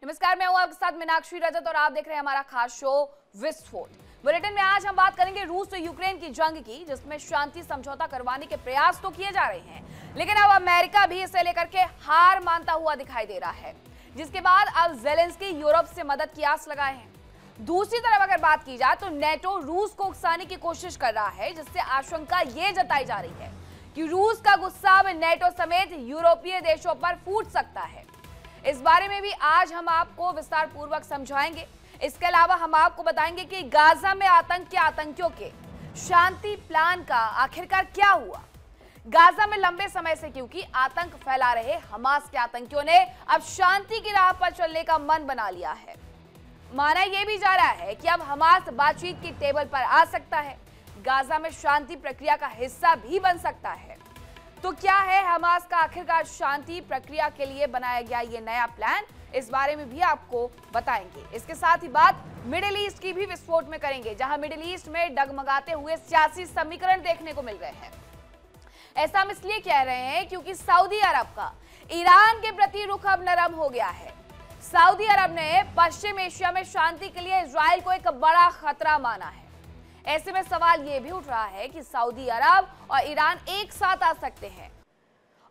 नमस्कार, मैं हूं आपके साथ मीनाक्षी रजत और आप देख रहे हैं हमारा खास शो विस्फोट। बुलेटिन में आज हम बात करेंगे रूस और यूक्रेन की जंग की, जिसमें शांति समझौता करवाने के प्रयास तो किए जा रहे हैं, लेकिन अब अमेरिका भी इसे लेकर के हार मानता हुआ दिखाई दे रहा है, जिसके बाद अब जेलेंस्की यूरोप से मदद की आस लगाए हैं। दूसरी तरफ अगर बात की जाए तो नेटो रूस को उकसाने की कोशिश कर रहा है, जिससे आशंका ये जताई जा रही है कि रूस का गुस्सा अब नेटो समेत यूरोपीय देशों पर फूट सकता है। इस बारे में भी आज हम आपको विस्तार पूर्वक समझाएंगे। इसके अलावा हम आपको बताएंगे कि गाजा में आतंक के आतंकियों के शांति प्लान का आखिरकार क्या हुआ। गाजा में लंबे समय से क्योंकि आतंक फैला रहे हमास के आतंकियों ने अब शांति की राह पर चलने का मन बना लिया है। माना यह भी जा रहा है कि अब हमास बातचीत की टेबल पर आ सकता है, गाजा में शांति प्रक्रिया का हिस्सा भी बन सकता है। तो क्या है हमास का आखिरकार शांति प्रक्रिया के लिए बनाया गया ये नया प्लान, इस बारे में भी आपको बताएंगे। इसके साथ ही बात मिडिल ईस्ट की भी विस्फोट में करेंगे, जहां मिडिल ईस्ट में डगमगाते हुए सियासी समीकरण देखने को मिल रहे हैं। ऐसा हम इसलिए कह रहे हैं क्योंकि सऊदी अरब का ईरान के प्रति रुख अब नरम हो गया है। सऊदी अरब ने पश्चिम एशिया में शांति के लिए इजराइल को एक बड़ा खतरा माना है। ऐसे में सवाल यह भी उठ रहा है कि सऊदी अरब और ईरान एक साथ आ सकते हैं।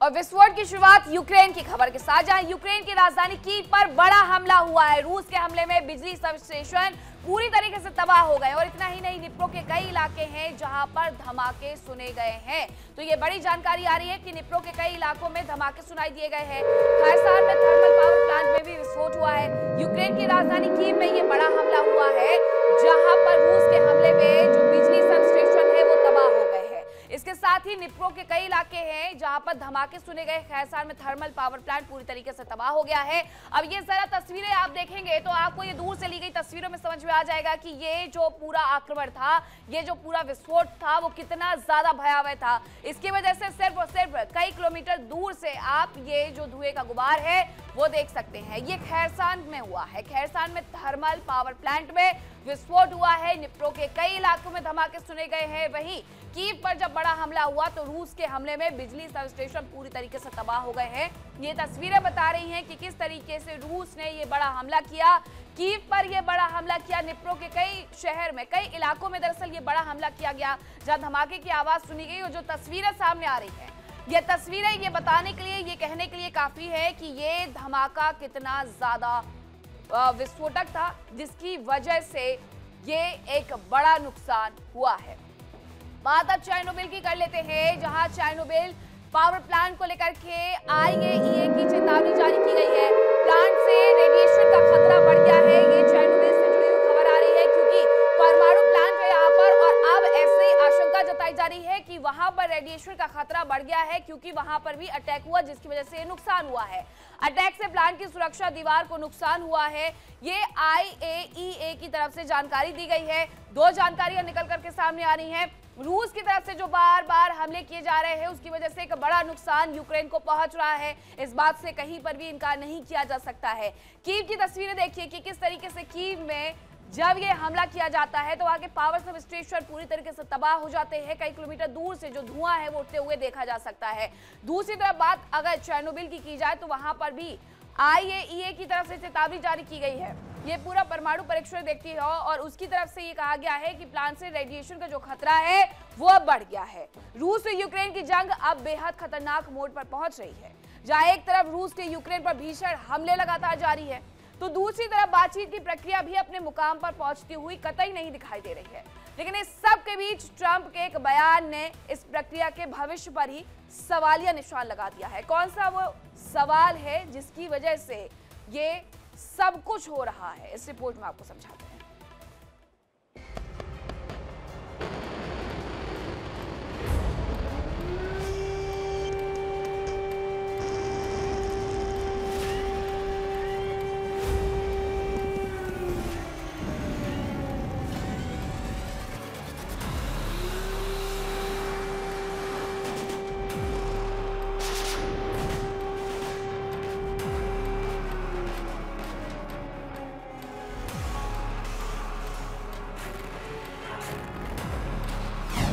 और विस्फोट की शुरुआत यूक्रेन की खबर के साथ, जहां यूक्रेन की राजधानी कीव पर बड़ा हमला हुआ है। रूस के हमले में बिजली सब स्टेशन पूरी तरीके से तबाह हो गए और इतना ही नहीं, निप्रो के कई इलाके हैं जहां पर धमाके सुने गए हैं। तो ये बड़ी जानकारी आ रही है कि निप्रो के कई इलाकों में धमाके सुनाई दिए गए हैं। खैरसान में थर्मल पावर प्लांट में भी विस्फोट हुआ है। यूक्रेन की राजधानी कीव में ये बड़ा हमला हुआ है, जहां पर रूस के हमले में जो बिजली सब स्टेशन है वो तबाह हो गए हैं। इसके साथ ही निप्रो के कई इलाके हैं जहां पर धमाके सुने गए। खैरसान में थर्मल पावर प्लांट पूरी तरीके से तबाह हो गया है। अब ये जरा तस्वीरें आप देखेंगे तो आपको ये दूर से ली गई तस्वीरों में समझ में आ जाएगा कि ये जो पूरा आक्रमण था, ये जो पूरा विस्फोट था, वो कितना ज्यादा भयावह था। इसकी वजह से सिर्फ और सिर्फ कई किलोमीटर दूर से आप ये जो धुएं का गुबार है वो देख सकते हैं। ये खैरसान में हुआ है। खैरसान में थर्मल पावर प्लांट में विस्फोट हुआ है। निप्रो के कई इलाकों में धमाके सुने गए हैं। वहीं कीव पर जब बड़ा हमला हुआ तो रूस के हमले में बिजली सब स्टेशन पूरी तरीके से तबाह हो गए हैं। ये तस्वीरें बता रही हैं कि किस तरीके से रूस ने ये बड़ा हमला किया। कीव पर ये बड़ा हमला किया। निप्रो के कई शहर में, कई इलाकों में दरअसल ये बड़ा हमला किया गया, जहां धमाके की आवाज सुनी गई। और जो तस्वीरें सामने आ रही है, ये तस्वीरें ये बताने के लिए, ये कहने के लिए काफी है कि ये धमाका कितना ज्यादा विस्फोटक था, जिसकी वजह से ये एक बड़ा नुकसान हुआ है। बात अब चेरनोबिल की कर लेते हैं, जहां चेरनोबिल पावर प्लांट को लेकर के IAEA की चेतावनी जारी की गई है। प्लांट से रेडिएशन का खतरा बढ़ गया है। ये चेरनोबिल से जुड़ी हुई खबर आ रही है, क्योंकि परमाणु प्लांट है यहाँ पर और अब ऐसी आशंका जताई जा रही है कि वहां पर रेडिएशन का खतरा बढ़ गया है, क्योंकि वहां पर भी अटैक हुआ, जिसकी वजह से नुकसान हुआ है। अटैक से प्लांट की सुरक्षा दीवार को नुकसान हुआ है। ये IAEA की तरफ से जानकारी दी गई है। दो जानकारियां निकल करके सामने आ रही हैं। रूस की तरफ से जो बार बार हमले किए जा रहे हैं, उसकी वजह से एक बड़ा नुकसान यूक्रेन को पहुंच रहा है। इस बात से कहीं पर भी इनकार नहीं किया जा सकता है। कीव की तस्वीरें देखिए कि किस तरीके से कीव में जब ये हमला किया जाता है तो वहां के पावर सब स्टेशन पूरी तरीके से तबाह हो जाते हैं। कई किलोमीटर दूर से जो धुआं है वो उठते हुए देखा जा सकता है। दूसरी तरफ बात अगर चेरनोबिल की जाए तो वहां पर भी IAEA की तरफ से चेतावनी जारी की गई है। ये पूरा परमाणु परीक्षण देखती है और उसकी तरफ से ये कहा गया है कि प्लांट से रेडिएशन का जो खतरा है वो अब बढ़ गया है। रूस और यूक्रेन की जंग अब बेहद खतरनाक मोड़ पर पहुंच रही है, जहां एक तरफ रूस के यूक्रेन पर भीषण हमले लगातार जारी है, तो दूसरी तरफ बातचीत की प्रक्रिया भी अपने मुकाम पर पहुंचती हुई कतई नहीं दिखाई दे रही है। लेकिन इस सब के बीच ट्रंप के एक बयान ने इस प्रक्रिया के भविष्य पर ही सवालिया निशान लगा दिया है। कौन सा वो सवाल है जिसकी वजह से ये सब कुछ हो रहा है, इस रिपोर्ट में आपको समझाते हैं।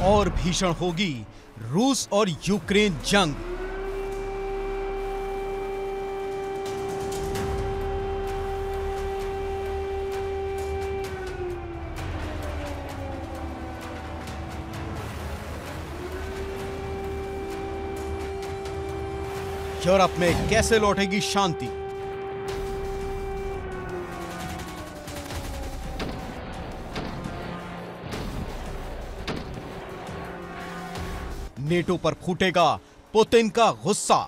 और भीषण होगी रूस और यूक्रेन जंग। यूरोप में कैसे लौटेगी शांति? नेटो पर फूटेगा पुतिन का गुस्सा।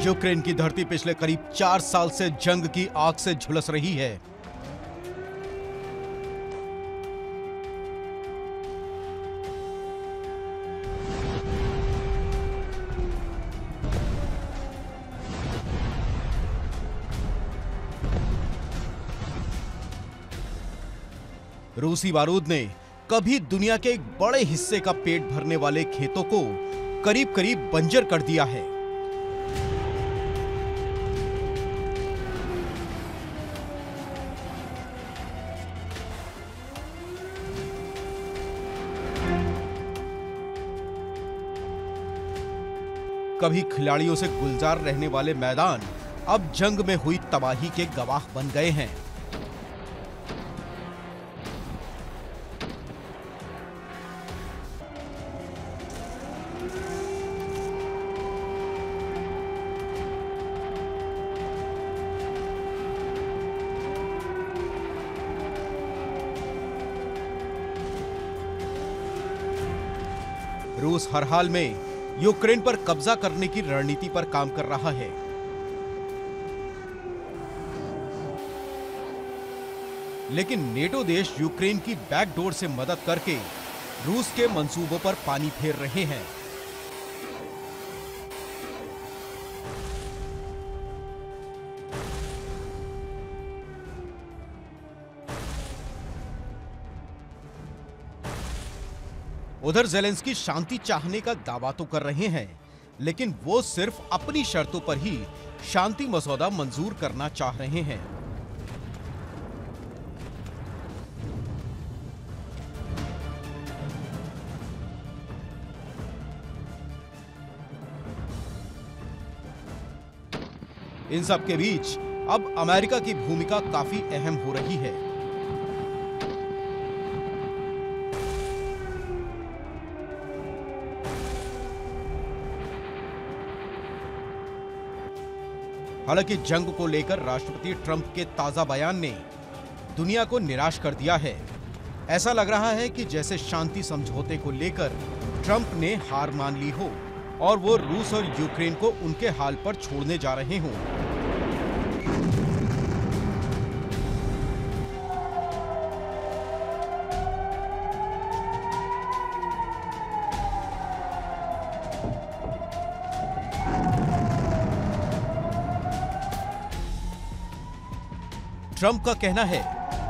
यूक्रेन की धरती पिछले करीब 4 साल से जंग की आग से झुलस रही है। रूसी बारूद ने कभी दुनिया के एक बड़े हिस्से का पेट भरने वाले खेतों को करीब करीब बंजर कर दिया है। कभी खिलाड़ियों से गुलजार रहने वाले मैदान अब जंग में हुई तबाही के गवाह बन गए हैं। रूस हर हाल में यूक्रेन पर कब्जा करने की रणनीति पर काम कर रहा है। लेकिन नेटो देश यूक्रेन की बैकडोर से मदद करके रूस के मंसूबों पर पानी फेर रहे हैं। उधर ज़ेलेंस्की शांति चाहने का दावा तो कर रहे हैं, लेकिन वो सिर्फ अपनी शर्तों पर ही शांति मसौदा मंजूर करना चाह रहे हैं। इन सब के बीच अब अमेरिका की भूमिका काफी अहम हो रही है। हालांकि जंग को लेकर राष्ट्रपति ट्रंप के ताजा बयान ने दुनिया को निराश कर दिया है। ऐसा लग रहा है कि जैसे शांति समझौते को लेकर ट्रंप ने हार मान ली हो और वो रूस और यूक्रेन को उनके हाल पर छोड़ने जा रहे हों। ट्रंप का कहना है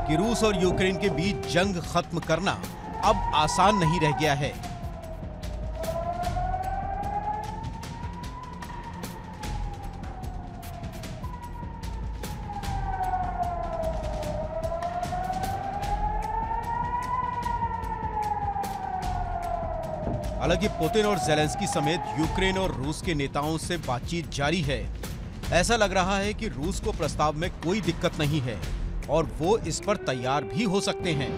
कि रूस और यूक्रेन के बीच जंग खत्म करना अब आसान नहीं रह गया है। हालांकि पुतिन और ज़ेलेंस्की समेत यूक्रेन और रूस के नेताओं से बातचीत जारी है। ऐसा लग रहा है कि रूस को प्रस्ताव में कोई दिक्कत नहीं है और वो इस पर तैयार भी हो सकते हैं।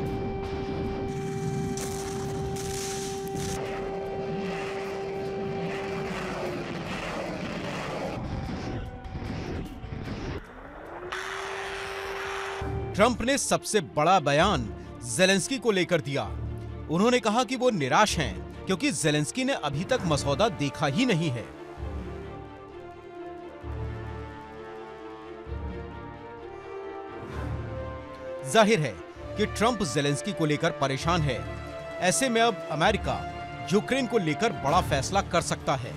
ट्रंप ने सबसे बड़ा बयान ज़ेलेंस्की को लेकर दिया। उन्होंने कहा कि वो निराश हैं क्योंकि ज़ेलेंस्की ने अभी तक मसौदा देखा ही नहीं है। जाहिर है कि ट्रंप ज़ेलेंस्की को लेकर परेशान है। ऐसे में अब अमेरिका यूक्रेन को लेकर बड़ा फैसला कर सकता है।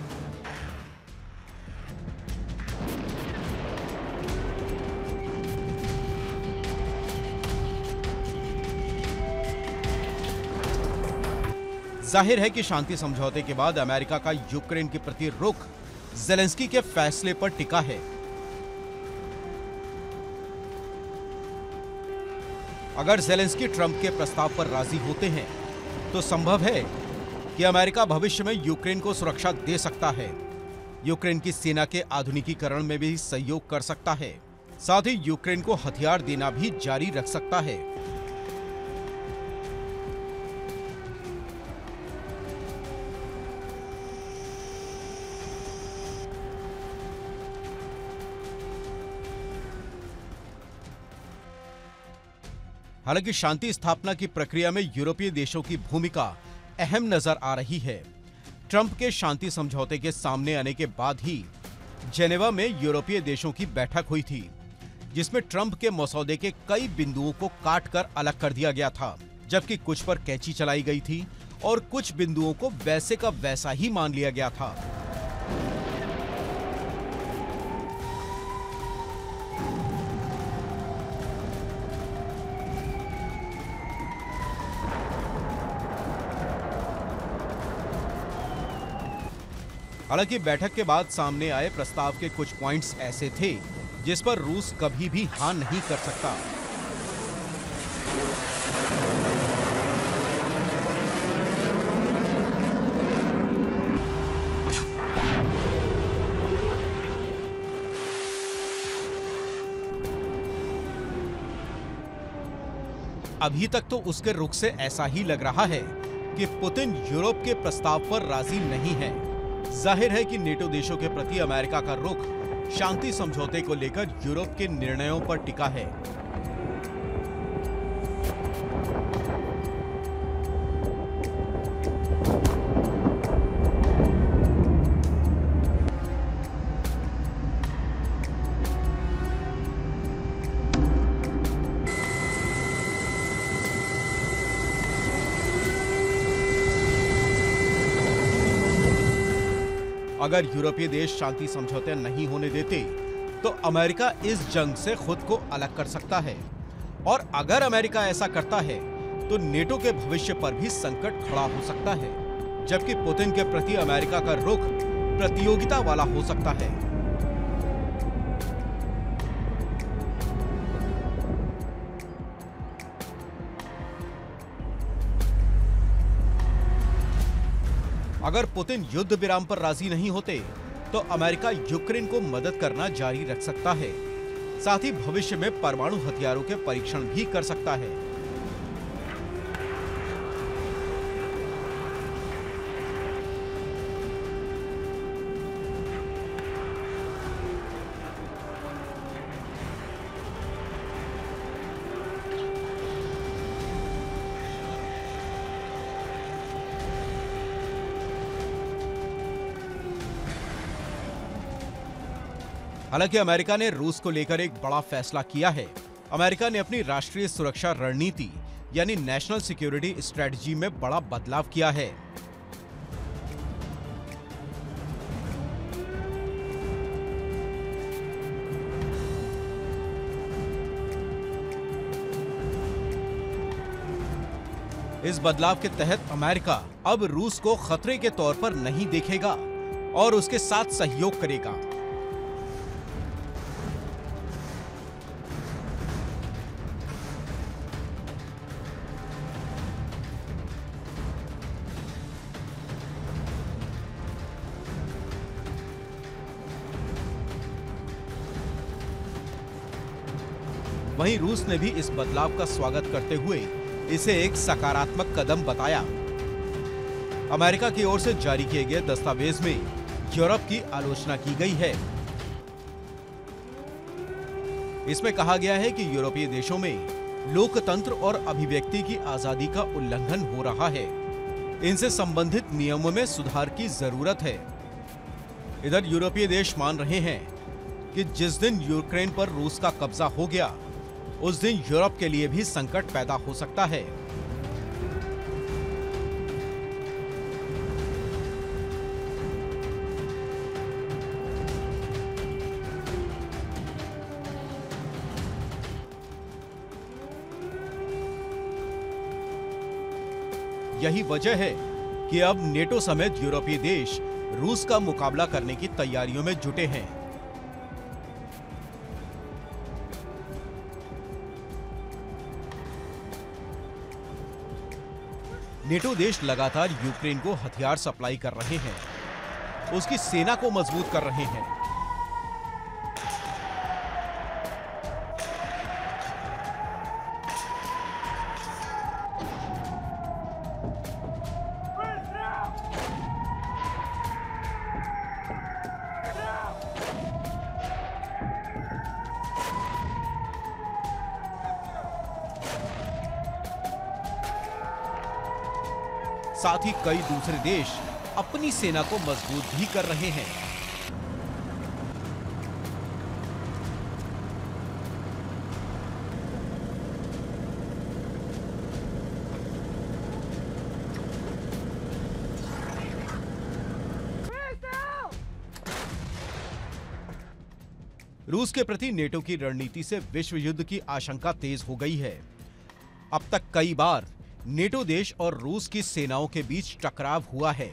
जाहिर है कि शांति समझौते के बाद अमेरिका का यूक्रेन के प्रति रुख ज़ेलेंस्की के फैसले पर टिका है। अगर ज़ेलेंस्की ट्रंप के प्रस्ताव पर राजी होते हैं तो संभव है कि अमेरिका भविष्य में यूक्रेन को सुरक्षा दे सकता है, यूक्रेन की सेना के आधुनिकीकरण में भी सहयोग कर सकता है, साथ ही यूक्रेन को हथियार देना भी जारी रख सकता है। हालांकि शांति स्थापना की प्रक्रिया में यूरोपीय देशों की भूमिका अहम नजर आ रही है। ट्रंप के शांति समझौते के सामने आने के बाद ही जेनेवा में यूरोपीय देशों की बैठक हुई थी, जिसमें ट्रंप के मसौदे के कई बिंदुओं को काटकर अलग कर दिया गया था, जबकि कुछ पर कैंची चलाई गई थी और कुछ बिंदुओं को वैसे का वैसा ही मान लिया गया था। हालांकि बैठक के बाद सामने आए प्रस्ताव के कुछ पॉइंट्स ऐसे थे जिस पर रूस कभी भी हाँ नहीं कर सकता। अभी तक तो उसके रुख से ऐसा ही लग रहा है कि पुतिन यूरोप के प्रस्ताव पर राजी नहीं है। जाहिर है कि नेटो देशों के प्रति अमेरिका का रुख शांति समझौते को लेकर यूरोप के निर्णयों पर टिका है। अगर यूरोपीय देश शांति समझौते नहीं होने देते तो अमेरिका इस जंग से खुद को अलग कर सकता है, और अगर अमेरिका ऐसा करता है तो नेटो के भविष्य पर भी संकट खड़ा हो सकता है, जबकि पुतिन के प्रति अमेरिका का रुख प्रतियोगिता वाला हो सकता है। अगर पुतिन युद्ध विराम पर राजी नहीं होते तो अमेरिका यूक्रेन को मदद करना जारी रख सकता है, साथ ही भविष्य में परमाणु हथियारों के परीक्षण भी कर सकता है। हालांकि अमेरिका ने रूस को लेकर एक बड़ा फैसला किया है। अमेरिका ने अपनी राष्ट्रीय सुरक्षा रणनीति यानी नेशनल सिक्योरिटी स्ट्रेटजी में बड़ा बदलाव किया है। इस बदलाव के तहत अमेरिका अब रूस को खतरे के तौर पर नहीं देखेगा और उसके साथ सहयोग करेगा। वहीं रूस ने भी इस बदलाव का स्वागत करते हुए इसे एक सकारात्मक कदम बताया। अमेरिका की ओर से जारी किए गए दस्तावेज में यूरोप की आलोचना की गई है। इसमें कहा गया है कि यूरोपीय देशों में लोकतंत्र और अभिव्यक्ति की आजादी का उल्लंघन हो रहा है। इनसे संबंधित नियमों में सुधार की जरूरत है। इधर यूरोपीय देश मान रहे हैं कि जिस दिन यूक्रेन पर रूस का कब्जा हो गया उस दिन यूरोप के लिए भी संकट पैदा हो सकता है। यही वजह है कि अब नेटो समेत यूरोपीय देश रूस का मुकाबला करने की तैयारियों में जुटे हैं। नेटो देश लगातार यूक्रेन को हथियार सप्लाई कर रहे हैं, उसकी सेना को मजबूत कर रहे हैं। साथ ही कई दूसरे देश अपनी सेना को मजबूत भी कर रहे हैं। रूस के प्रति नेटो की रणनीति से विश्व युद्ध की आशंका तेज हो गई है। अब तक कई बार नेटो देश और रूस की सेनाओं के बीच टकराव हुआ है।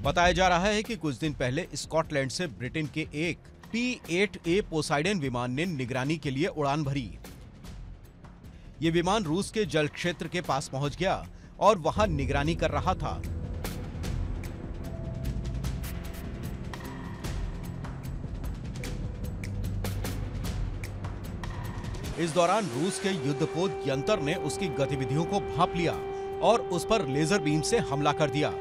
बताया जा रहा है कि कुछ दिन पहले स्कॉटलैंड से ब्रिटेन के एक P-8A पोसाइडन विमान ने निगरानी के लिए उड़ान भरी। ये विमान रूस के जल क्षेत्र के पास पहुंच गया और वहां निगरानी कर रहा था। इस दौरान रूस के युद्धपोत यंत्र ने उसकी गतिविधियों को भांप लिया और उस पर लेजर बीम से हमला कर दिया।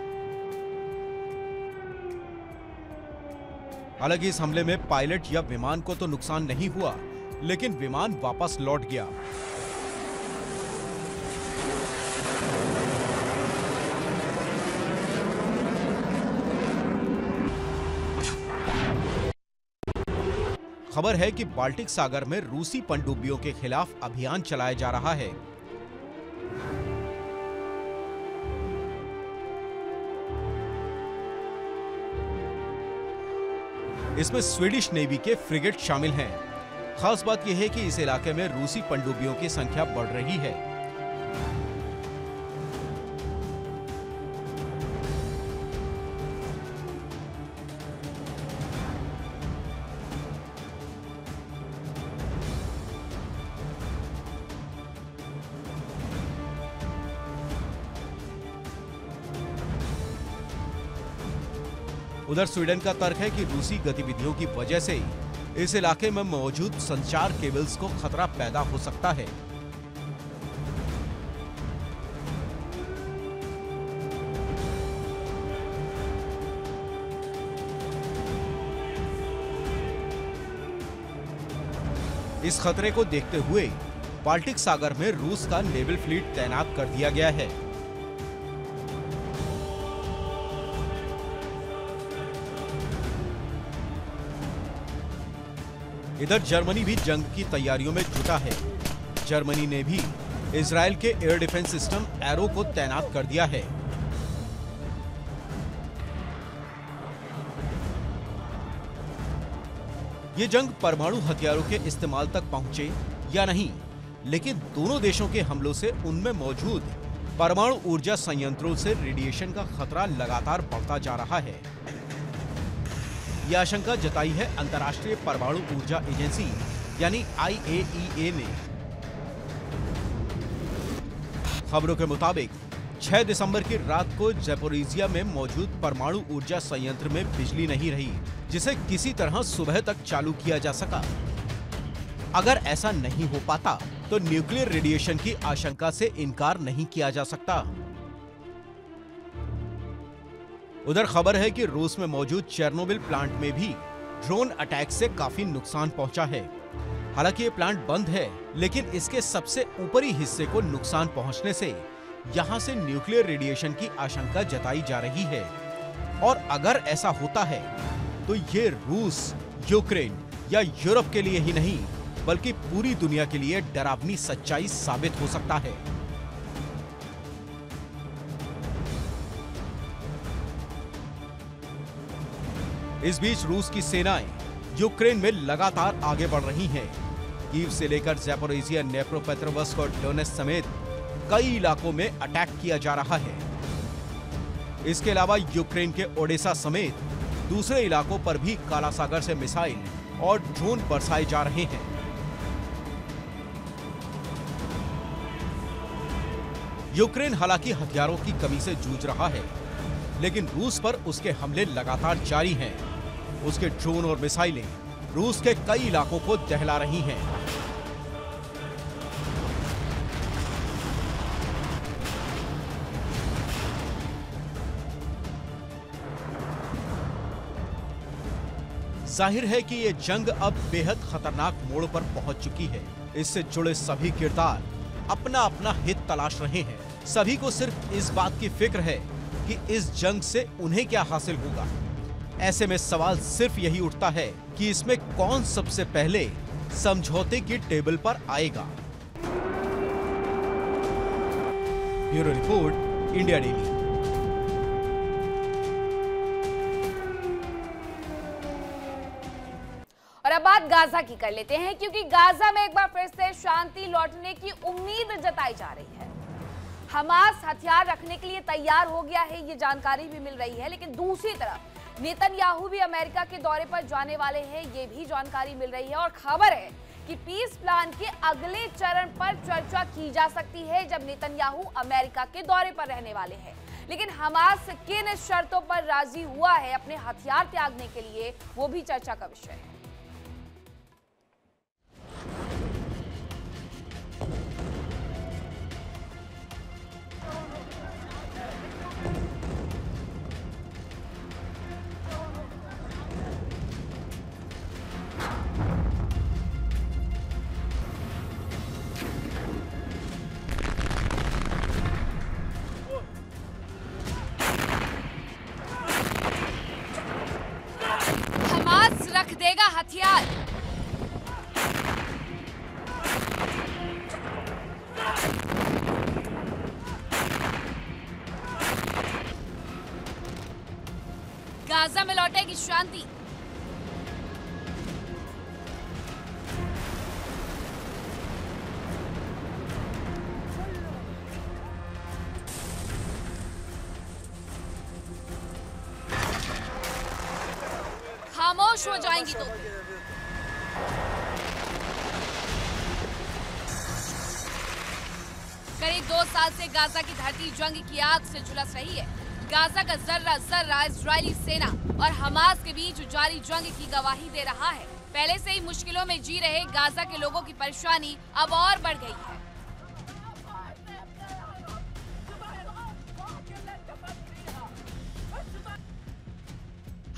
हालांकि इस हमले में पायलट या विमान को तो नुकसान नहीं हुआ, लेकिन विमान वापस लौट गया। खबर है कि बाल्टिक सागर में रूसी पनडुब्बियों के खिलाफ अभियान चलाया जा रहा है। इसमें स्वीडिश नेवी के फ्रिगेट शामिल हैं। खास बात यह है कि इस इलाके में रूसी पनडुब्बियों की संख्या बढ़ रही है। उधर स्वीडन का तर्क है कि रूसी गतिविधियों की वजह से इस इलाके में मौजूद संचार केबल्स को खतरा पैदा हो सकता है। इस खतरे को देखते हुए बाल्टिक सागर में रूस का नेवल फ्लीट तैनात कर दिया गया है। इधर जर्मनी भी जंग की तैयारियों में जुटा है। जर्मनी ने भी इजरायल के एयर डिफेंस सिस्टम एरो को तैनात कर दिया है। ये जंग परमाणु हथियारों के इस्तेमाल तक पहुंचे या नहीं, लेकिन दोनों देशों के हमलों से उनमें मौजूद परमाणु ऊर्जा संयंत्रों से रेडिएशन का खतरा लगातार बढ़ता जा रहा है। यह आशंका जताई है अंतर्राष्ट्रीय परमाणु ऊर्जा एजेंसी यानी IAEA ने। खबरों के मुताबिक 6 दिसंबर की रात को ज़ैपोरिज़िया में मौजूद परमाणु ऊर्जा संयंत्र में बिजली नहीं रही, जिसे किसी तरह सुबह तक चालू किया जा सका। अगर ऐसा नहीं हो पाता तो न्यूक्लियर रेडिएशन की आशंका से इनकार नहीं किया जा सकता। उधर खबर है कि रूस में मौजूद चेर्नोबिल प्लांट में भी ड्रोन अटैक से काफी नुकसान पहुंचा है। हालांकि ये प्लांट बंद है, लेकिन इसके सबसे ऊपरी हिस्से को नुकसान पहुंचने से यहां से न्यूक्लियर रेडिएशन की आशंका जताई जा रही है। और अगर ऐसा होता है तो ये रूस, यूक्रेन या यूरोप के लिए ही नहीं, बल्कि पूरी दुनिया के लिए डरावनी सच्चाई साबित हो सकता है। इस बीच रूस की सेनाएं यूक्रेन में लगातार आगे बढ़ रही हैं। कीव से लेकर ज़ैपोरिज़िया, नेप्रोपेट्रोव्स्क और डोनेत्स्क समेत कई इलाकों में अटैक किया जा रहा है। इसके अलावा यूक्रेन के ओडेसा समेत दूसरे इलाकों पर भी काला सागर से मिसाइल और ड्रोन बरसाए जा रहे हैं। यूक्रेन हालांकि हथियारों की कमी से जूझ रहा है, लेकिन रूस पर उसके हमले लगातार जारी हैं। उसके ड्रोन और मिसाइलें रूस के कई इलाकों को दहला रही हैं। जाहिर है कि ये जंग अब बेहद खतरनाक मोड़ पर पहुंच चुकी है। इससे जुड़े सभी किरदार अपना अपना हित तलाश रहे हैं। सभी को सिर्फ इस बात की फिक्र है कि इस जंग से उन्हें क्या हासिल होगा। ऐसे में सवाल सिर्फ यही उठता है कि इसमें कौन सबसे पहले समझौते की टेबल पर आएगा। Bureau report, India daily. और अब बात गाजा की कर लेते हैं, क्योंकि गाजा में एक बार फिर से शांति लौटने की उम्मीद जताई जा रही है। हमास हथियार रखने के लिए तैयार हो गया है, ये जानकारी भी मिल रही है। लेकिन दूसरी तरफ नेतन्याहू भी अमेरिका के दौरे पर जाने वाले हैं, ये भी जानकारी मिल रही है। और खबर है कि पीस प्लान के अगले चरण पर चर्चा की जा सकती है, जब नेतन्याहू अमेरिका के दौरे पर रहने वाले हैं। लेकिन हमास किन शर्तों पर राजी हुआ है अपने हथियार त्यागने के लिए, वो भी चर्चा का विषय है। रख देगा हथियार। गाजा में लौटेगी शांति। खामोश हो जाएंगी तो करीब 2 साल से गाजा की धरती जंग की आग से झुलस रही है। गाजा का जर्रा जर्रा इजरायली सेना और हमास के बीच जारी जंग की गवाही दे रहा है। पहले से ही मुश्किलों में जी रहे गाजा के लोगों की परेशानी अब और बढ़ गई है।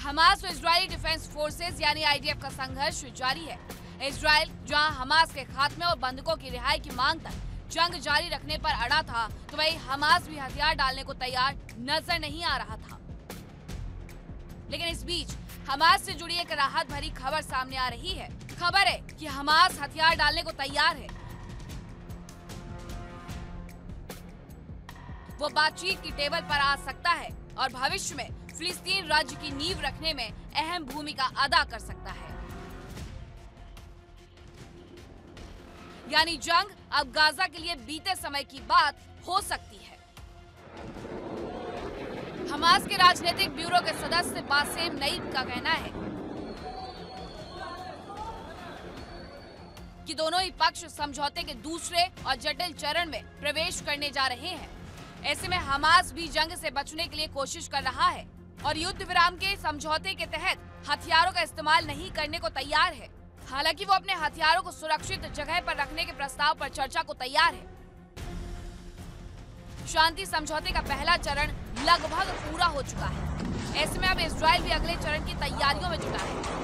हमास और इजरायली डिफेंस फोर्सेस यानी आईडीएफ का संघर्ष जारी है। इजरायल जहां हमास के खात्मे और बंधकों की रिहाई की मांग तक जंग जारी रखने पर अड़ा था, तो वहीं हमास भी हथियार डालने को तैयार नजर नहीं आ रहा था। लेकिन इस बीच हमास से जुड़ी एक राहत भरी खबर सामने आ रही है। खबर है कि हमास हथियार डालने को तैयार है। वो बातचीत की टेबल पर आ सकता है और भविष्य में फिलिस्तीन राज्य की नींव रखने में अहम भूमिका अदा कर सकता है। यानी जंग अब गाजा के लिए बीते समय की बात हो सकती है। हमास के राजनीतिक ब्यूरो के सदस्य बासेम नईम का कहना है कि दोनों ही पक्ष समझौते के दूसरे और जटिल चरण में प्रवेश करने जा रहे हैं। ऐसे में हमास भी जंग से बचने के लिए कोशिश कर रहा है और युद्ध विराम के समझौते के तहत हथियारों का इस्तेमाल नहीं करने को तैयार है। हालांकि वो अपने हथियारों को सुरक्षित जगह पर रखने के प्रस्ताव पर चर्चा को तैयार है। शांति समझौते का पहला चरण लगभग पूरा हो चुका है। ऐसे में अब इजरायल भी अगले चरण की तैयारियों में जुटा है।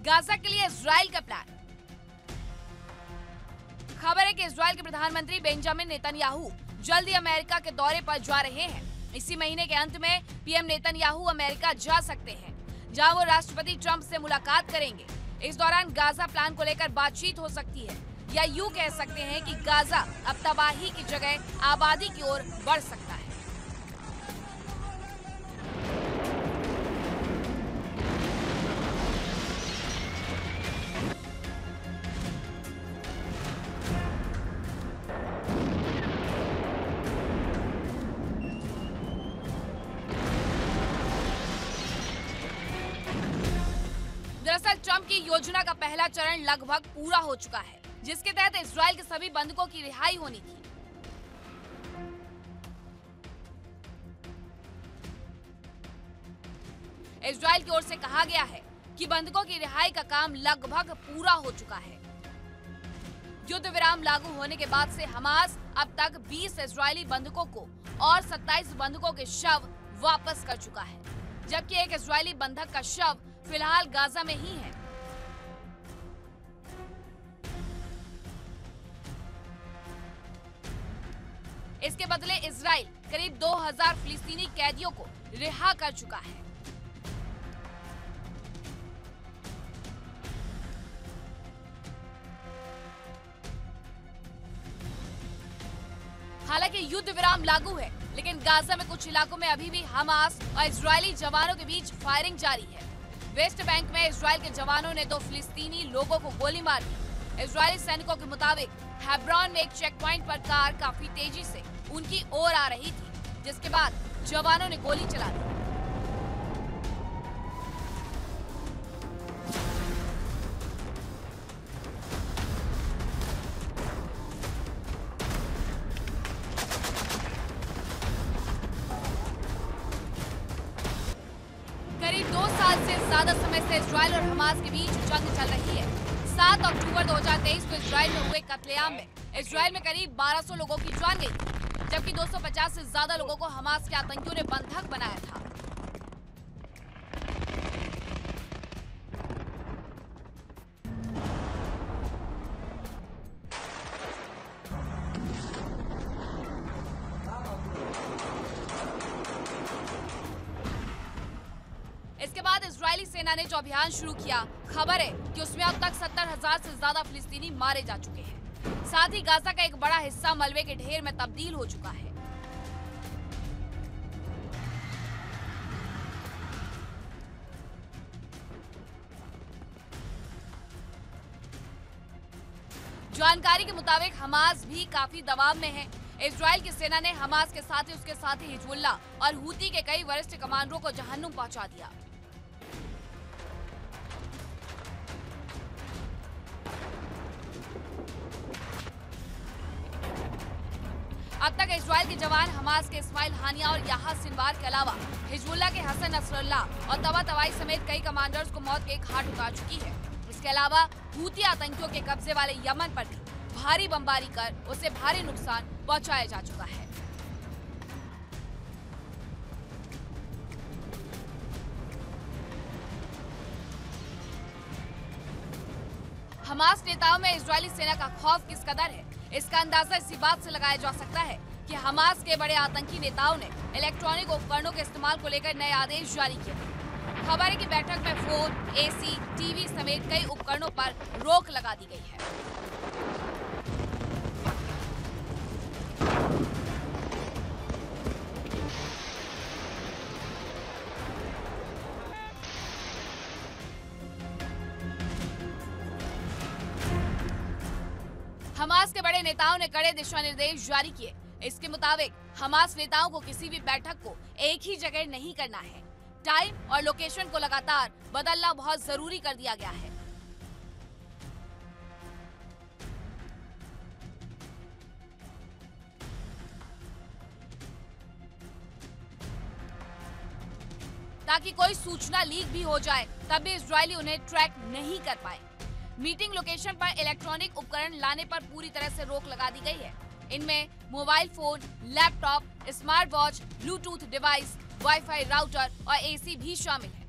गाजा के लिए इजरायल का प्लान। खबर है कि इजरायल के प्रधानमंत्री बेंजामिन नेतन्याहू जल्दी अमेरिका के दौरे पर जा रहे हैं। इसी महीने के अंत में पीएम नेतन्याहू अमेरिका जा सकते हैं, जहां वो राष्ट्रपति ट्रंप से मुलाकात करेंगे। इस दौरान गाजा प्लान को लेकर बातचीत हो सकती है, या यूं कह सकते हैं कि गाजा अब तबाही की जगह आबादी की ओर बढ़ सकता है। दरअसल ट्रंप की योजना का पहला चरण लगभग पूरा हो चुका है, जिसके तहत इजराइल के सभी बंधकों की रिहाई होनी थी। इजराइल की ओर से कहा गया है कि बंधकों की रिहाई का काम लगभग पूरा हो चुका है। युद्ध विराम लागू होने के बाद से हमास अब तक 20 इजरायली बंधकों को और 27 बंधकों के शव वापस कर चुका है, जबकि एक इजरायली बंधक का शव फिलहाल गाजा में ही है। इसके बदले इजराइल करीब 2000 फिलिस्तीनी कैदियों को रिहा कर चुका है। हालांकि युद्ध विराम लागू है, लेकिन गाजा में कुछ इलाकों में अभी भी हमास और इजरायली जवानों के बीच फायरिंग जारी है। वेस्ट बैंक में इजराइल के जवानों ने 2 फिलिस्तीनी लोगों को गोली मार दी। इजरायली सैनिकों के मुताबिक हेब्रॉन में एक चेक पॉइंट पर कार काफी तेजी से उनकी ओर आ रही थी, जिसके बाद जवानों ने गोली चला दी। करीब 2 साल से ज्यादा समय से इजराइल और हमास के बीच जंग चल रही है। 7 अक्टूबर 2023 को इजराइल में हुए कत्लेआम में इजराइल में करीब 1200 लोगों की जान गई, जबकि 250 से ज्यादा लोगों को हमास के आतंकियों ने बंधक बनाया था। इसके बाद इजरायली सेना ने जो अभियान शुरू किया, खबर है कि उसमें अब तक 70,000 से ज्यादा फिलिस्तीनी मारे जा चुके हैं। साथ ही गाजा का एक बड़ा हिस्सा मलबे के ढेर में तब्दील हो चुका है। जानकारी के मुताबिक हमास भी काफी दबाव में है। इजराइल की सेना ने हमास के साथ ही उसके साथी हिजबुल्लाह और हूती के कई वरिष्ठ कमांडरों को जहन्नुम पहुंचा दिया। अब तक इजराइल के जवान हमास के इस्माइल हानिया और याह्या सिनवार के अलावा हिजबुल्लाह के हसन नसरुल्लाह और तबातबाई समेत कई कमांडर्स को मौत के घाट उतार चुकी है। इसके अलावा हूती आतंकियों के कब्जे वाले यमन पर भी भारी बमबारी कर उसे भारी नुकसान पहुंचाया जा चुका है। हमास नेताओं में इजरायली सेना का खौफ किस कदर है, इसका अंदाजा इसी बात से लगाया जा सकता है कि हमास के बड़े आतंकी नेताओं ने इलेक्ट्रॉनिक उपकरणों के इस्तेमाल को लेकर नए आदेश जारी किए। खबर है कि बैठक में फोन, एसी, टीवी समेत कई उपकरणों पर रोक लगा दी गई है। हमास के बड़े नेताओं ने कड़े दिशा निर्देश जारी किए। इसके मुताबिक हमास नेताओं को किसी भी बैठक को एक ही जगह नहीं करना है। टाइम और लोकेशन को लगातार बदलना बहुत जरूरी कर दिया गया है। ताकि कोई सूचना लीक भी हो जाए तब भी इजरायली उन्हें ट्रैक नहीं कर पाए। मीटिंग लोकेशन पर इलेक्ट्रॉनिक उपकरण लाने पर पूरी तरह से रोक लगा दी गई है। इनमें mobile phone, laptop, smart watch, Bluetooth device, wifi router और एसी भी शामिल है।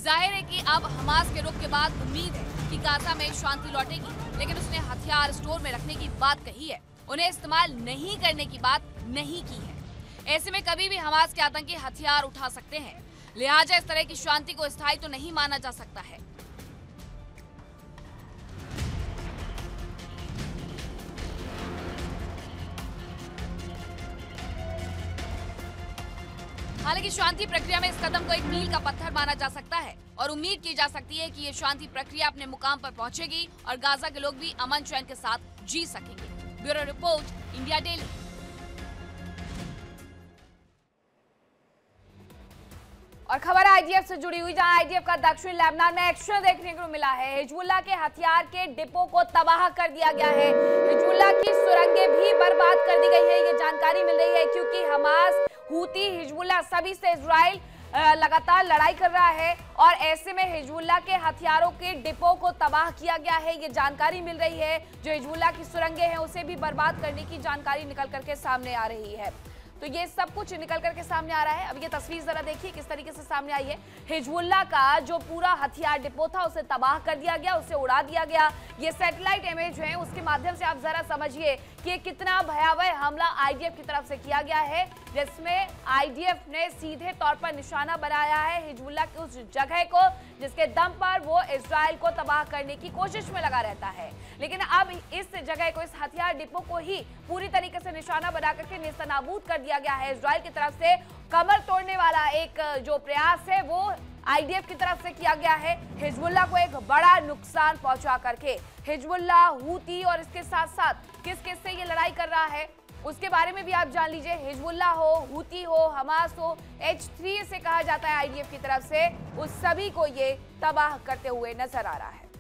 जाहिर है कि अब हमास के रुख के बाद उम्मीद है कि गाजा में शांति लौटेगी, लेकिन उसने हथियार स्टोर में रखने की बात कही है, उन्हें इस्तेमाल नहीं करने की बात नहीं की है। ऐसे में कभी भी हमास के आतंकी हथियार उठा सकते हैं, लिहाजा इस तरह की शांति को स्थायी तो नहीं माना जा सकता है। हालांकि शांति प्रक्रिया में इस कदम को एक मील का पत्थर माना जा सकता है और उम्मीद की जा सकती है कि ये शांति प्रक्रिया अपने मुकाम पर पहुंचेगी और गाजा के लोग भी अमन चैन के साथ जी सकेंगे। Bureau report, India daily. और खबर आईडीएफ से जुड़ी हुई, जहां आईडीएफ का दक्षिण लेबनान में एक्शन देखने को मिला है। हिजबुल्लाह के हथियार के डिपो को तबाह कर दिया गया है। हिजबुल्लाह की सुरंगें भी बर्बाद कर दी गई है, ये जानकारी मिल रही है, क्योंकि हमास, हूती, हिजबुल्लाह सभी से इजराइल लगातार लड़ाई कर रहा है और ऐसे में हिजबुल्लाह के हथियारों के डिपो को तबाह किया गया है, ये जानकारी मिल रही है। जो हिजबुल्लाह की सुरंगें हैं उसे भी बर्बाद करने की जानकारी निकल करके सामने आ रही है। तो ये सब कुछ निकल करके सामने आ रहा है। अब ये तस्वीर जरा देखिए किस तरीके से सामने आई है। हिजबुल्लाह का जो पूरा हथियार डिपो था उसे तबाह कर दिया गया, उसे उड़ा दिया गया। ये सैटेलाइट इमेज है, उसके माध्यम से आप जरा समझिए कि ये कितना भयावह हमला आईडीएफ की तरफ से किया गया है, जिसमें आईडीएफ ने सीधे तौर पर निशाना बनाया है हिजबुल्लाह की उस जगह को जिसके दम पर वो इजराइल को तबाह करने की कोशिश में लगा रहता है। लेकिन अब इस जगह को, इस हथियार डिपो को ही पूरी तरीके से निशाना बना करके नेस्तनाबूद कर दिया गया है। इजराइल की तरफ से कमर तोड़ने वाला एक जो प्रयास है वो आईडीएफ की तरफ से किया गया है, हिजबुल्लाह को एक बड़ा नुकसान पहुंचा करके। हिजबुल्लाह, हूती और इसके साथ साथ किस किस से ये लड़ाई कर रहा है उसके बारे में भी आप जान लीजिए। हिजबुल्लाह हो, हूती हो, हमास हो, H3 से कहा जाता है आईडीएफ की तरफ से, उस सभी को ये तबाह करते हुए नजर आ रहा है।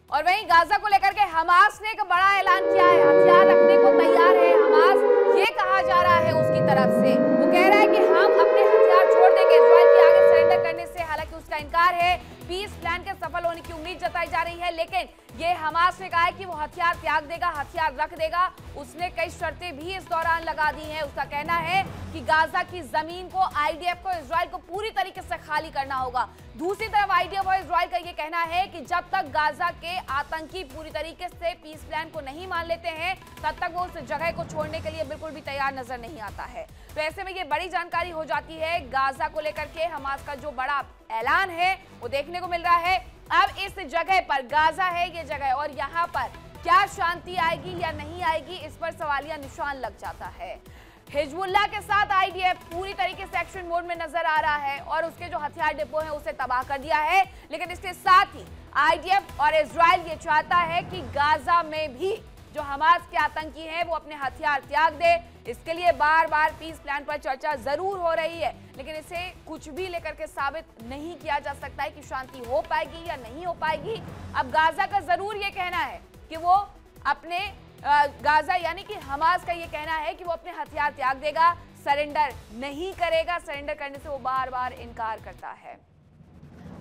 और वहीं गाजा को लेकर के हमास ने एक बड़ा ऐलान किया है, हथियार रखने को तैयार है हमास, ये कहा जा रहा है उसकी तरफ से। वो कह रहा है कि हम अपने हथियार छोड़ देंगे इजराइल के आगे सरेंडर करने से। हालांकि उसका इनकार है, पीस प्लान के सफल होने की उम्मीद जताई जा रही है, लेकिन ये हमास ने कहा है कि वो हथियार त्याग देगा, हथियार रख देगा। उसने कई शर्तें भी इस दौरान लगा दी हैं। उसका कहना है कि गाजा की जमीन को, आईडीएफ को, इजराइल को पूरी तरीके से खाली करना होगा। दूसरी तरफ आईडीएफ और इजराइल का ये कहना है कि जब तक गाजा के आतंकी पूरी तरीके से पीस प्लान को नहीं मान लेते हैं तब तक वो उस जगह को छोड़ने के लिए बिल्कुल भी तैयार नजर नहीं आता है। तो ऐसे में ये बड़ी जानकारी हो जाती है गाजा को लेकर के। हमास का जो बड़ा ऐलान है वो देखने को मिल रहा है। अब इस जगह पर, गाजा है ये जगह, और यहाँ पर क्या शांति आएगी या नहीं आएगी, इस पर सवालिया निशान लग जाता है। हिजबुल्लाह के साथ आईडीएफ पूरी तरीके से एक्शन मोड में नजर आ रहा है और उसके जो हथियार डिपो हैं उसे तबाह कर दिया है। लेकिन इसके साथ ही आईडीएफ और इजराइल ये चाहता है कि गाजा में भी जो हमास के आतंकी हैं वो अपने हथियार त्याग दे। इसके लिए बार बार पीस प्लान पर चर्चा जरूर हो रही है, लेकिन इसे कुछ भी लेकर के साबित नहीं किया जा सकता है कि शांति हो पाएगी या नहीं हो पाएगी। अब गाजा का जरूर ये कहना है कि वो अपने गाजा यानी कि हमास का ये कहना है कि वो अपने हथियार त्याग देगा, सरेंडर नहीं करेगा। सरेंडर करने से वो बार बार इनकार करता है।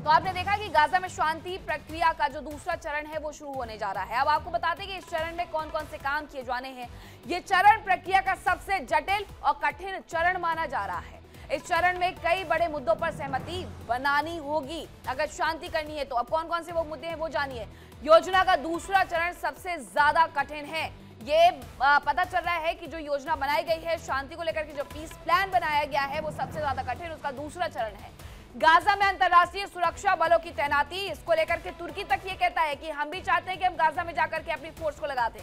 तो आपने देखा कि गाजा में शांति प्रक्रिया का जो दूसरा चरण है वो शुरू होने जा रहा है। अब आपको बताते हैं कि इस चरण में कौन कौन से काम किए जाने हैं। ये चरण प्रक्रिया का सबसे जटिल और कठिन चरण माना जा रहा है। इस चरण में कई बड़े मुद्दों पर सहमति बनानी होगी अगर शांति करनी है तो। अब कौन कौन से वो मुद्दे हैं वो जानिए। योजना का दूसरा चरण सबसे ज्यादा कठिन है। ये पता चल रहा है कि जो योजना बनाई गई है शांति को लेकर के, जो पीस प्लान बनाया गया है वो सबसे ज्यादा कठिन, उसका दूसरा चरण है। गाजा में अंतर्राष्ट्रीय सुरक्षा बलों की तैनाती, इसको लेकर के तुर्की तक ये कहता है कि हम भी चाहते हैं कि हम गाजा में जाकर के अपनी फोर्स को लगा दें।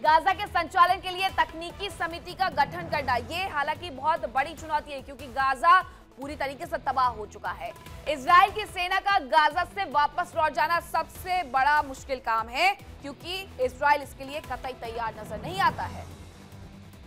गाजा के संचालन के लिए तकनीकी समिति का गठन करना, ये हालांकि बहुत बड़ी चुनौती है क्योंकि गाजा पूरी तरीके से तबाह हो चुका है। इजराइल की सेना का गाजा से वापस लौट जाना सबसे बड़ा मुश्किल काम है क्योंकि इजराइल इसके लिए कतई तैयार नजर नहीं आता है।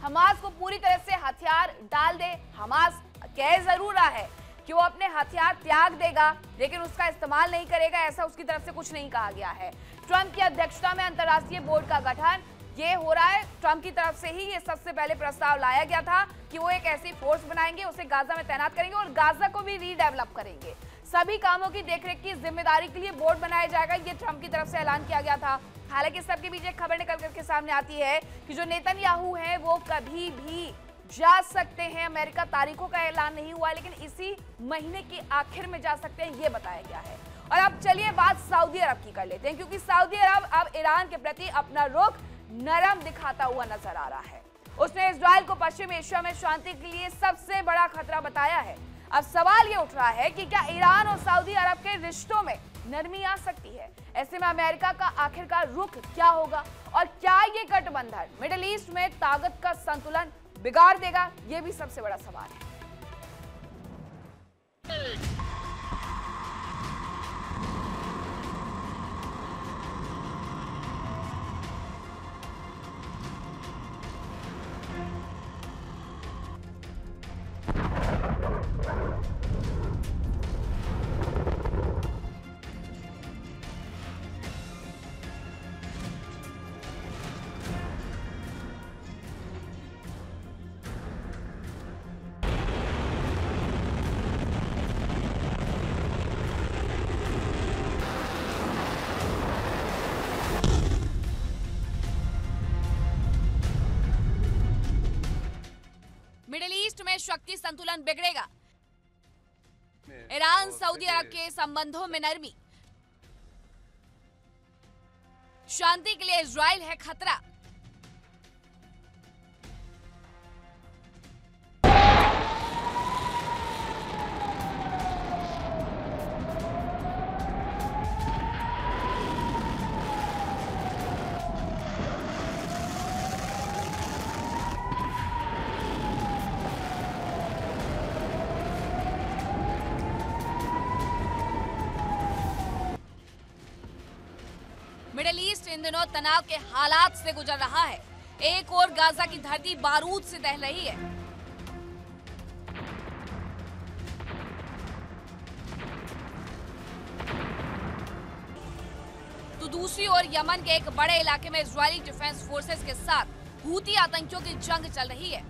हमास को पूरी तरह से हथियार डाल दे, हमास कह जरूर रहा है कि वो अपने हथियार त्याग देगा लेकिन उसका इस्तेमाल नहीं करेगा, ऐसा उसकी तरफ से कुछ नहीं कहा गया है। ट्रंप की अध्यक्षता में अंतर्राष्ट्रीय बोर्ड का गठन ये हो रहा है। ट्रंप की तरफ से ही ये सबसे पहले प्रस्ताव लाया गया था कि वो एक ऐसी फोर्स बनाएंगे, उसे गाजा में तैनात करेंगे और गाजा को भी रीडेवलप करेंगे। सभी कामों की देखरेख की जिम्मेदारी के लिए बोर्ड बनाया जाएगा, ये ट्रंप की तरफ से ऐलान किया गया था। हालांकि सबके बीच एक खबर निकल करके सामने आती है कि जो नेतन्याहू है वो कभी भी जा सकते हैं अमेरिका। तारीखों का ऐलान नहीं हुआ लेकिन इसी महीने के आखिर में जा सकते हैं, ये बताया गया है। और अब चलिए बात सऊदी अरब की कर लेते हैं क्योंकि सऊदी अरब अब ईरान के प्रति अपना रुख नरम दिखाता हुआ नजर आ रहा है। उसने इजराइल को पश्चिम एशिया में शांति के लिए सबसे बड़ा खतरा बताया है। अब सवाल ये उठ रहा है कि क्या ईरान और सऊदी अरब के रिश्तों में नरमी आ सकती है? ऐसे में अमेरिका का आखिरकार रुख क्या होगा और क्या ये गठबंधन मिडिल ईस्ट में ताकत का संतुलन बिगाड़ देगा? ये भी सबसे बड़ा सवाल है। शक्ति संतुलन बिगड़ेगा। ईरान सऊदी अरब के संबंधों में नरमी, शांति के लिए इजराइल है खतरा। मिडिल ईस्ट इन दिनों तनाव के हालात से गुजर रहा है। एक और गाजा की धरती बारूद से दहल रही है। तो दूसरी ओर यमन के एक बड़े इलाके में इजरायली डिफेंस फोर्सेस के साथ हूती आतंकियों की जंग चल रही है।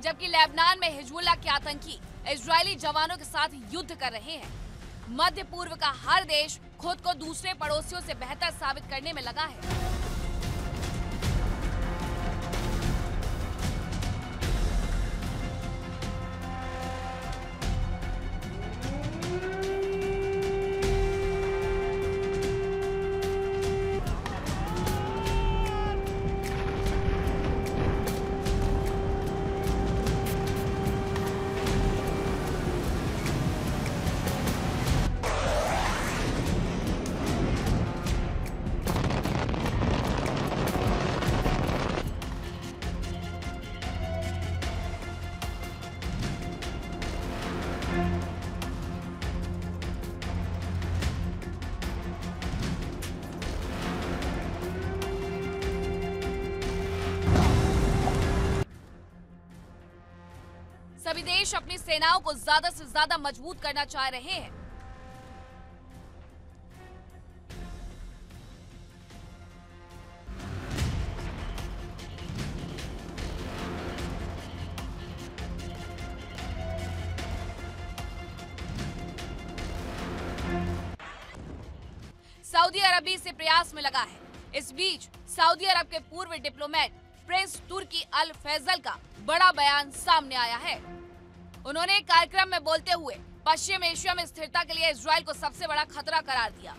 जबकि लेबनान में हिजबुल्लाह के आतंकी इजरायली जवानों के साथ युद्ध कर रहे हैं। मध्य पूर्व का हर देश खुद को दूसरे पड़ोसियों से बेहतर साबित करने में लगा है। सभी देश अपनी सेनाओं को ज्यादा से ज्यादा मजबूत करना चाह रहे हैं। सऊदी अरब भी इसी प्रयास में लगा है। इस बीच सऊदी अरब के पूर्व डिप्लोमेट प्रिंस तुर्की अल फैजल का बड़ा बयान सामने आया है। उन्होंने एक कार्यक्रम में बोलते हुए पश्चिम एशिया में स्थिरता के लिए इजराइल को सबसे बड़ा खतरा करार दिया।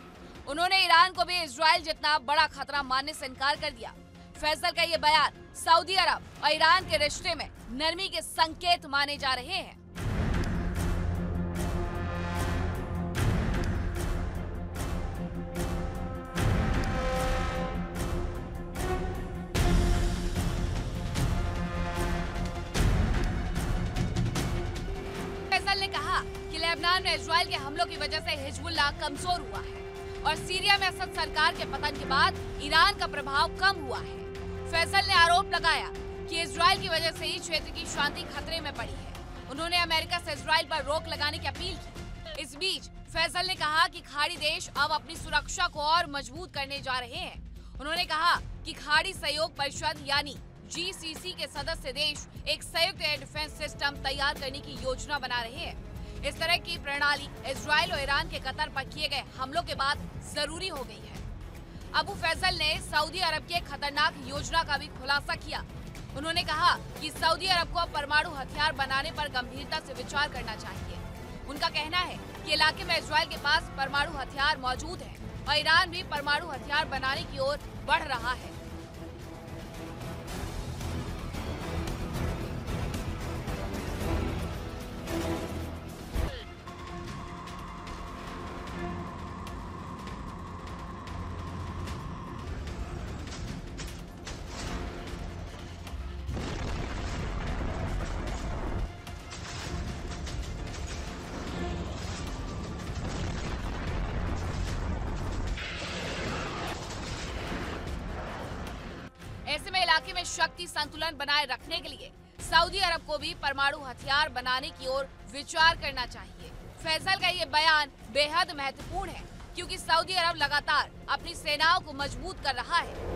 उन्होंने ईरान को भी इजराइल जितना बड़ा खतरा मानने से इनकार कर दिया। फैजल का ये बयान सऊदी अरब और ईरान के रिश्ते में नरमी के संकेत माने जा रहे हैं। ने कहा कि लेबनान में इजराइल के हमलों की वजह से हिजबुल्लाह कमजोर हुआ है और सीरिया में असद सरकार के पतन के बाद ईरान का प्रभाव कम हुआ है। फैसल ने आरोप लगाया कि इजराइल की वजह से ही क्षेत्र की शांति खतरे में पड़ी है। उन्होंने अमेरिका से इजराइल पर रोक लगाने की अपील की। इस बीच फैसल ने कहा कि खाड़ी देश अब अपनी सुरक्षा को और मजबूत करने जा रहे हैं। उन्होंने कहा कि खाड़ी सहयोग परिषद यानी GCC के सदस्य देश एक संयुक्त एयर डिफेंस सिस्टम तैयार करने की योजना बना रहे हैं। इस तरह की प्रणाली इजराइल और ईरान के कतर पर किए गए हमलों के बाद जरूरी हो गई है। अबू फैसल ने सऊदी अरब की एक खतरनाक योजना का भी खुलासा किया। उन्होंने कहा कि सऊदी अरब को परमाणु हथियार बनाने पर गंभीरता से विचार करना चाहिए। उनका कहना है कि इलाके में इजराइल के पास परमाणु हथियार मौजूद है और ईरान भी परमाणु हथियार बनाने की ओर बढ़ रहा है। ऐसे में इलाके में शक्ति संतुलन बनाए रखने के लिए सऊदी अरब को भी परमाणु हथियार बनाने की ओर विचार करना चाहिए। फैसल का ये बयान बेहद महत्वपूर्ण है क्योंकि सऊदी अरब लगातार अपनी सेनाओं को मजबूत कर रहा है।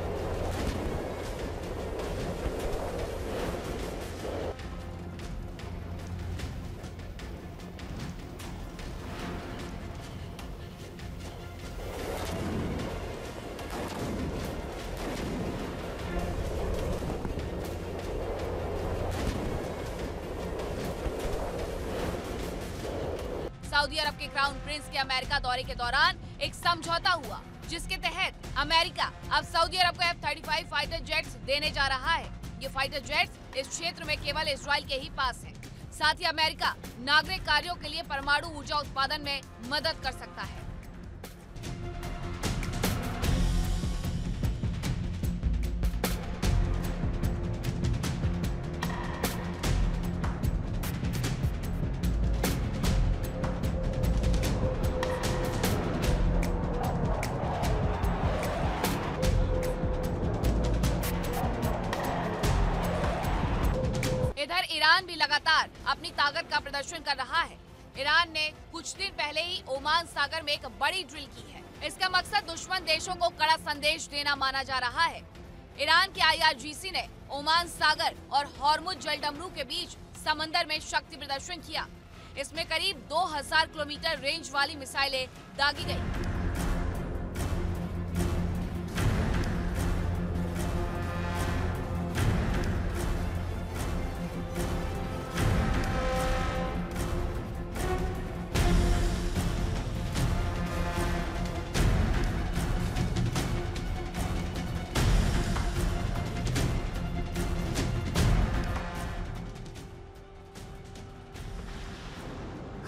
सऊदी अरब के क्राउन प्रिंस के अमेरिका दौरे के दौरान एक समझौता हुआ, जिसके तहत अमेरिका अब सऊदी अरब को F-35 फाइटर जेट्स देने जा रहा है। ये फाइटर जेट्स इस क्षेत्र में केवल इजराइल के ही पास हैं। साथ ही अमेरिका नागरिक कार्यों के लिए परमाणु ऊर्जा उत्पादन में मदद कर सकता है। इधर ईरान भी लगातार अपनी ताकत का प्रदर्शन कर रहा है। ईरान ने कुछ दिन पहले ही ओमान सागर में एक बड़ी ड्रिल की है। इसका मकसद दुश्मन देशों को कड़ा संदेश देना माना जा रहा है। ईरान के IRGC ने ओमान सागर और हॉर्मुज जलडमरू के बीच समंदर में शक्ति प्रदर्शन किया। इसमें करीब 2000 किलोमीटर रेंज वाली मिसाइलें दागी गई।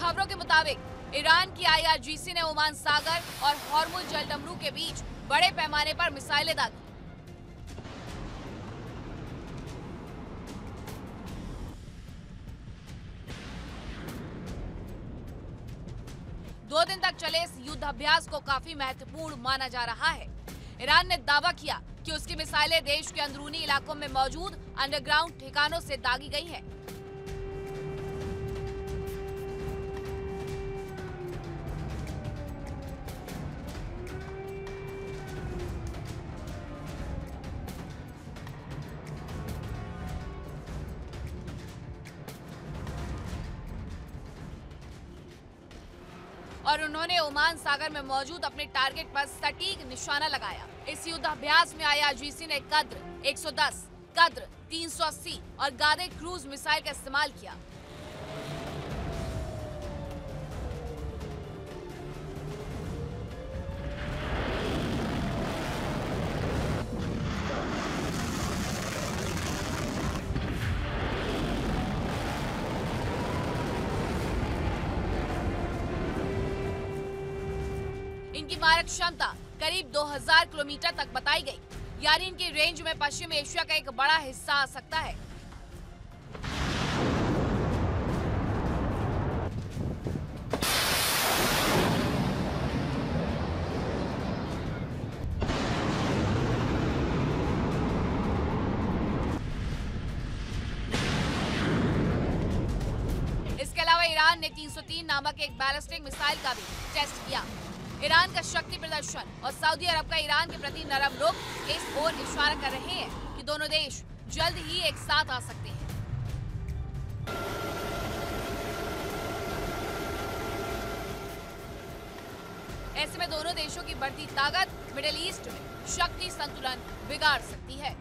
खबरों के मुताबिक ईरान की IRGC ने ओमान सागर और हॉर्मुज जलडमरू के बीच बड़े पैमाने पर मिसाइलें दागी। दो दिन तक चले इस युद्ध अभ्यास को काफी महत्वपूर्ण माना जा रहा है। ईरान ने दावा किया कि उसकी मिसाइलें देश के अंदरूनी इलाकों में मौजूद अंडरग्राउंड ठिकानों से दागी गई हैं। और उन्होंने ओमान सागर में मौजूद अपने टारगेट पर सटीक निशाना लगाया। इस युद्ध अभ्यास में IRGC ने कद्र 110, कद्र 380 और गादे क्रूज मिसाइल का इस्तेमाल किया। इनकी मारक क्षमता करीब 2000 किलोमीटर तक बताई गई, यानी इनकी रेंज में पश्चिम एशिया का एक बड़ा हिस्सा आ सकता है। इसके अलावा ईरान ने 303 नामक एक बैलिस्टिक मिसाइल का भी टेस्ट किया। ईरान का शक्ति प्रदर्शन और सऊदी अरब का ईरान के प्रति नरम रुख इस ओर इशारा कर रहे हैं कि दोनों देश जल्द ही एक साथ आ सकते हैं। ऐसे में दोनों देशों की बढ़ती ताकत मिडिल ईस्ट में शक्ति संतुलन बिगाड़ सकती है।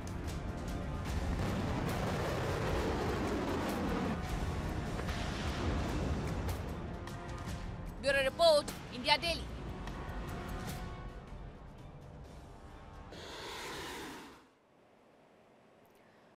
Bureau report, India daily.